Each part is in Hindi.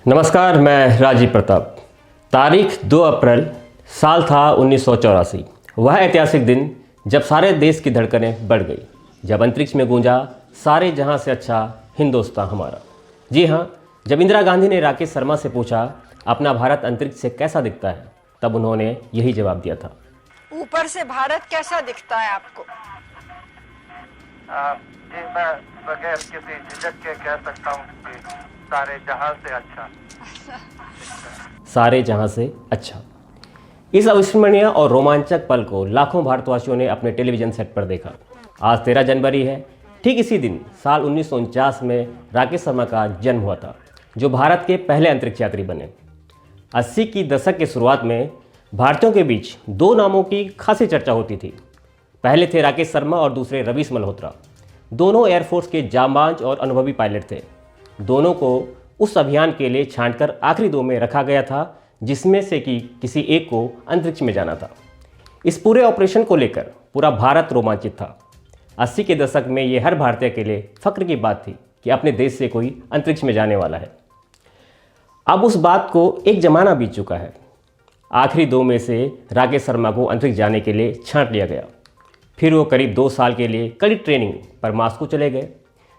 नमस्कार, मैं राजीव प्रताप। तारीख 2 अप्रैल, साल था 1984। वह ऐतिहासिक दिन जब सारे देश की धड़कनें बढ़ गई, जब अंतरिक्ष में गूंजा सारे जहां से अच्छा हिंदुस्तान हमारा। जी हाँ, जब इंदिरा गांधी ने राकेश शर्मा से पूछा अपना भारत अंतरिक्ष से कैसा दिखता है, तब उन्होंने यही जवाब दिया था। ऊपर से भारत कैसा दिखता है आपको? जी, मैं बगैर किसी झिझक के कह सकता हूँ कि सारे जहां से अच्छा। सारे जहां से अच्छा। इस अविस्मरणीय और रोमांचक पल को लाखों भारतवासियों ने अपने टेलीविजन सेट पर देखा। आज 13 जनवरी है। ठीक इसी दिन साल 1949 में राकेश शर्मा का जन्म हुआ था, जो भारत के पहले अंतरिक्ष यात्री बने। 80 की दशक के शुरुआत में भारतीयों के बीच दो नामों की खासी चर्चा होती थी। पहले थे राकेश शर्मा और दूसरे रवीश मल्होत्रा। दोनों एयरफोर्स के जांबाज और अनुभवी पायलट थे। दोनों को उस अभियान के लिए छांटकर आखिरी दो में रखा गया था, जिसमें से कि किसी एक को अंतरिक्ष में जाना था। इस पूरे ऑपरेशन को लेकर पूरा भारत रोमांचित था। 80 के दशक में ये हर भारतीय के लिए फक्र की बात थी कि अपने देश से कोई अंतरिक्ष में जाने वाला है। अब उस बात को एक जमाना बीत चुका है। आखिरी दो में से राकेश शर्मा को अंतरिक्ष जाने के लिए छांट लिया गया। फिर वो करीब 2 साल के लिए कड़ी ट्रेनिंग पर मॉस्को चले गए,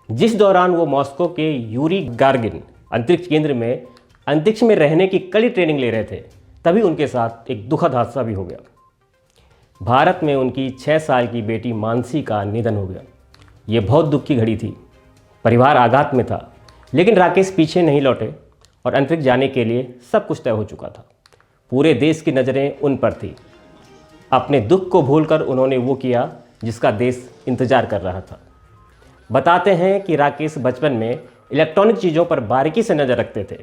जिस दौरान वो मॉस्को के यूरी गार्गिन अंतरिक्ष केंद्र में अंतरिक्ष में रहने की कड़ी ट्रेनिंग ले रहे थे। तभी उनके साथ एक दुखद हादसा भी हो गया। भारत में उनकी 6 साल की बेटी मानसी का निधन हो गया। ये बहुत दुख की घड़ी थी। परिवार आघात में था, लेकिन राकेश पीछे नहीं लौटे और अंतरिक्ष जाने के लिए सब कुछ तय हो चुका था। पूरे देश की नज़रें उन पर थी। अपने दुख को भूलकर उन्होंने वो किया जिसका देश इंतजार कर रहा था। बताते हैं कि राकेश बचपन में इलेक्ट्रॉनिक चीज़ों पर बारीकी से नज़र रखते थे।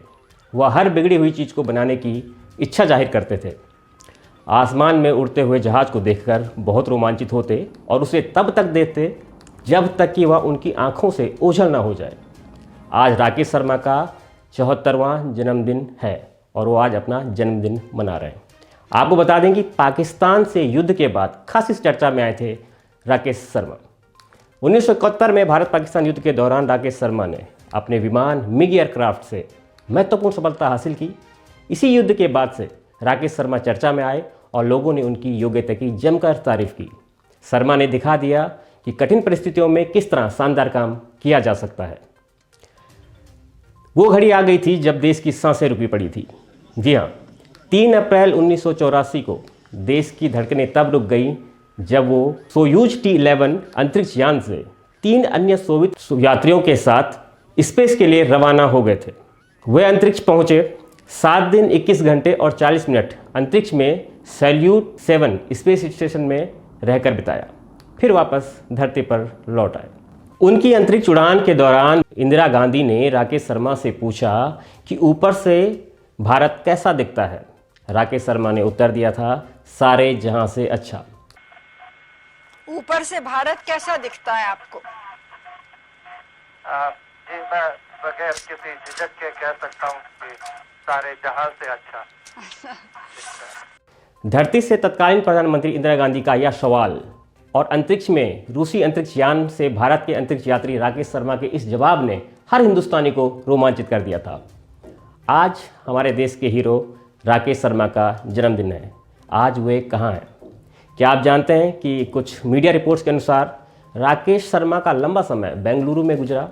वह हर बिगड़ी हुई चीज़ को बनाने की इच्छा जाहिर करते थे। आसमान में उड़ते हुए जहाज़ को देखकर बहुत रोमांचित होते और उसे तब तक देखते जब तक कि वह उनकी आंखों से ओझल ना हो जाए। आज राकेश शर्मा का 74वां जन्मदिन है और वो आज अपना जन्मदिन मना रहे हैं। आपको बता दें कि पाकिस्तान से युद्ध के बाद खासी चर्चा में आए थे राकेश शर्मा। 1971 में भारत पाकिस्तान युद्ध के दौरान राकेश शर्मा ने अपने विमान मिग एयरक्राफ्ट से महत्वपूर्ण सफलता हासिल की। इसी युद्ध के बाद से राकेश शर्मा चर्चा में आए और लोगों ने उनकी योग्यता की जमकर तारीफ की। शर्मा ने दिखा दिया कि कठिन परिस्थितियों में किस तरह शानदार काम किया जा सकता है। वो घड़ी आ गई थी जब देश की सांसें रुकी पड़ी थी। जी हाँ, 3 अप्रैल 1984 को देश की धड़कनें तब रुक गई जब वो सोयूज T-11 अंतरिक्ष यान से 3 अन्य सोवियत यात्रियों के साथ स्पेस के लिए रवाना हो गए थे। वे अंतरिक्ष पहुंचे। 7 दिन 21 घंटे और 40 मिनट अंतरिक्ष में सैल्यूट 7 स्पेस स्टेशन में रहकर बिताया, फिर वापस धरती पर लौट आए। उनकी अंतरिक्ष उड़ान के दौरान इंदिरा गांधी ने राकेश शर्मा से पूछा कि ऊपर से भारत कैसा दिखता है। राकेश शर्मा ने उत्तर दिया था, सारे जहां से अच्छा। ऊपर से भारत कैसा दिखता है आपको? जी, मैं बगैर किसी झिझक के कह सकता हूँ कि सारे जहां से अच्छा। धरती से तत्कालीन प्रधानमंत्री इंदिरा गांधी का यह सवाल और अंतरिक्ष में रूसी अंतरिक्ष यान से भारत के अंतरिक्ष यात्री राकेश शर्मा के इस जवाब ने हर हिंदुस्तानी को रोमांचित कर दिया था। आज हमारे देश के हीरो राकेश शर्मा का जन्मदिन है। आज वे कहाँ हैं? क्या आप जानते हैं कि कुछ मीडिया रिपोर्ट्स के अनुसार राकेश शर्मा का लंबा समय बेंगलुरु में गुजरा।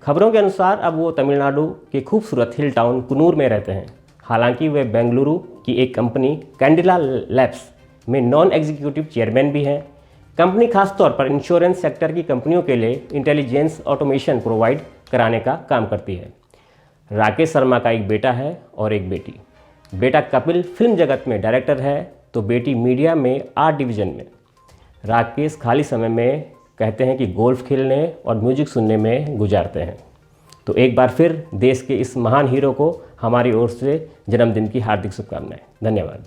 खबरों के अनुसार अब वो तमिलनाडु के खूबसूरत हिल टाउन कुन्नूर में रहते हैं। हालांकि वे बेंगलुरु की एक कंपनी कैंडिला लैब्स में नॉन एग्जीक्यूटिव चेयरमैन भी हैं। कंपनी खासतौर पर इंश्योरेंस सेक्टर की कंपनियों के लिए इंटेलिजेंस ऑटोमेशन प्रोवाइड कराने का काम करती है। राकेश शर्मा का एक बेटा है और एक बेटी। बेटा कपिल फिल्म जगत में डायरेक्टर है, तो बेटी मीडिया में आर्ट डिवीज़न में। राकेश खाली समय में कहते हैं कि गोल्फ खेलने और म्यूजिक सुनने में गुजारते हैं। तो एक बार फिर देश के इस महान हीरो को हमारी ओर से जन्मदिन की हार्दिक शुभकामनाएं। धन्यवाद।